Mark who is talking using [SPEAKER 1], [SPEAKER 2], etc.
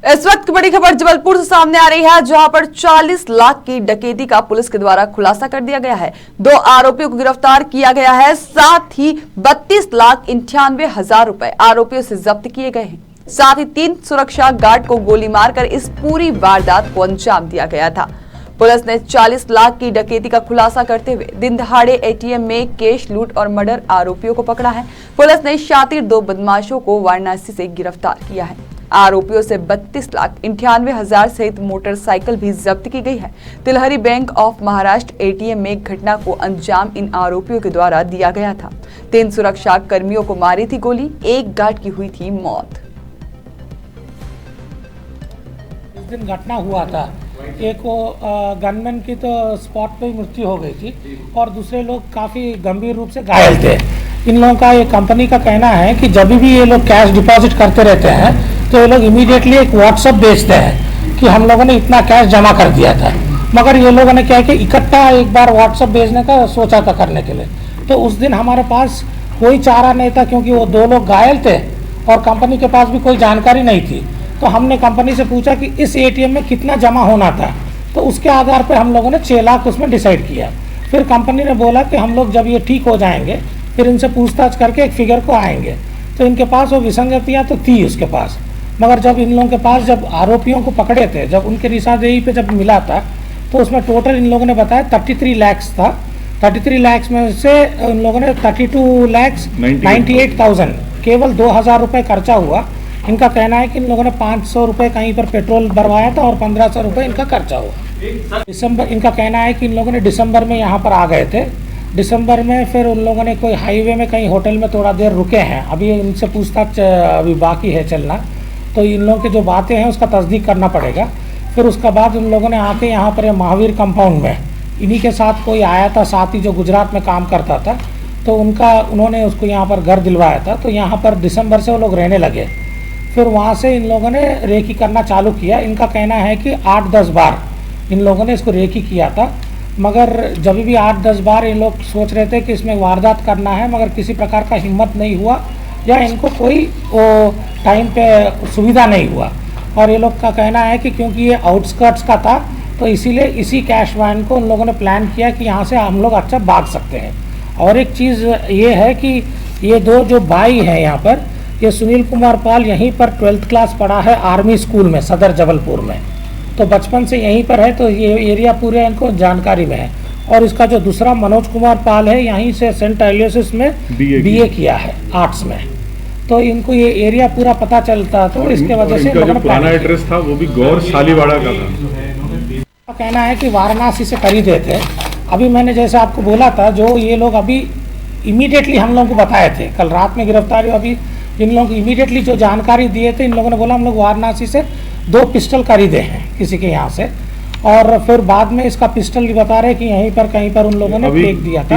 [SPEAKER 1] इस वक्त की बड़ी खबर जबलपुर से सामने आ रही है, जहां पर 40 लाख की डकैती का पुलिस के द्वारा खुलासा कर दिया गया है। 2 आरोपियों को गिरफ्तार किया गया है, साथ ही 32,98,000 रुपए आरोपियों से जब्त किए गए हैं। साथ ही 3 सुरक्षा गार्ड को गोली मारकर इस पूरी वारदात को अंजाम दिया गया था। पुलिस ने 40 लाख की डकैती का खुलासा करते हुए दिन दहाड़े एटीएम में कैश लूट और मर्डर आरोपियों को पकड़ा है। पुलिस ने शातिर 2 बदमाशों को वाराणसी से गिरफ्तार किया है। आरोपियों से 32,98,000 सहित मोटरसाइकिल भी जब्त की गई है। तिलहरी बैंक ऑफ महाराष्ट्र एटीएम में घटना को अंजाम इन आरोपियों के द्वारा दिया गया था। 3 सुरक्षा कर्मियों को मारी थी गोली, 1 गार्ड की हुई थी मौत।
[SPEAKER 2] इस दिन घटना हुआ था, एक वो गनमैन की तो स्पॉट पे ही मृत्यु हो गई थी और दूसरे लोग काफ़ी गंभीर रूप से घायल थे। इन लोगों का ये कंपनी का कहना है कि जब भी ये लोग कैश डिपॉजिट करते रहते हैं तो ये लोग इमीडिएटली एक व्हाट्सएप भेजते हैं कि हम लोगों ने इतना कैश जमा कर दिया था। मगर ये लोगों ने क्या है कि इकट्ठा एक बार व्हाट्सएप भेजने का सोचा था करने के लिए, तो उस दिन हमारे पास कोई चारा नहीं था क्योंकि वो 2 लोग घायल थे और कंपनी के पास भी कोई जानकारी नहीं थी। तो हमने कंपनी से पूछा कि इस एटीएम में कितना जमा होना था, तो उसके आधार पर हम लोगों ने 6 लाख उसमें डिसाइड किया। फिर कंपनी ने बोला कि हम लोग जब ये ठीक हो जाएंगे फिर इनसे पूछताछ करके एक फिगर को आएंगे। तो इनके पास वो विसंगतियाँ तो थी उसके पास, मगर जब इन लोगों के पास जब आरोपियों को पकड़े थे, जब उनके निशानदेही पे जब मिला था तो उसमें टोटल इन लोगों ने बताया 33 लाख था। 33 लाख में से इन लोगों ने 32,98,000 केवल 2,000 रुपये खर्चा हुआ। इनका कहना है कि इन लोगों ने 500 रुपये कहीं पर पेट्रोल भरवाया था और 1500 रुपये इनका खर्चा हुआ। दिसंबर, इनका कहना है कि इन लोगों ने दिसंबर में यहाँ पर आ गए थे। दिसंबर में फिर उन लोगों ने कोई हाईवे में कहीं होटल में थोड़ा देर रुके हैं। अभी इनसे पूछताछ अभी बाकी है चलना, तो इन लोगों की जो बातें हैं उसका तस्दीक करना पड़ेगा। फिर उसके बाद उन लोगों ने आके यहाँ पर महावीर कंपाउंड में इन्हीं के साथ कोई आया था साथी जो गुजरात में काम करता था, तो उन्होंने उसको यहाँ पर घर दिलवाया था। तो यहाँ पर दिसंबर से वो लोग रहने लगे। फिर वहाँ से इन लोगों ने रेकी करना चालू किया। इनका कहना है कि 8-10 बार इन लोगों ने इसको रेकी किया था, मगर जब भी 8-10 बार इन लोग सोच रहे थे कि इसमें वारदात करना है, मगर किसी प्रकार का हिम्मत नहीं हुआ या इनको कोई टाइम पे सुविधा नहीं हुआ। और ये लोग का कहना है कि क्योंकि ये आउटस्कर्ट्स का था तो इसीलिए इसी कैश वैन को उन लोगों ने प्लान किया कि यहाँ से हम लोग अच्छा भाग सकते हैं। और एक चीज़ ये है कि ये 2 जो भाई हैं यहाँ पर, ये सुनील कुमार पाल यहीं पर 12th क्लास पढ़ा है आर्मी स्कूल में सदर जबलपुर में, तो बचपन से यहीं पर है, तो ये एरिया पूरे इनको जानकारी में है। और इसका जो दूसरा मनोज कुमार पाल है, यहीं से सेंट एलियोसिस में बीए किया है आर्ट्स में, तो इनको ये एरिया पूरा पता चलता, तो इसके वजह से
[SPEAKER 3] इनका जो पुराना एड्रेस था वो भी गौर शालीवाड़ा का था।
[SPEAKER 2] कहना है कि वाराणसी से खरीदे थे। अभी मैंने जैसे आपको बोला था, जो ये लोग अभी इमीडिएटली हम लोगों को बताए थे, कल रात में गिरफ्तारी। अभी इन लोग इमीडिएटली जो जानकारी दिए थे, इन लोगों ने बोला हम लोग वाराणसी से 2 पिस्टल खरीदे हैं किसी के यहाँ से, और फिर बाद में इसका पिस्टल भी बता रहे कि यहीं पर कहीं पर उन लोगों ने फेंक दिया था।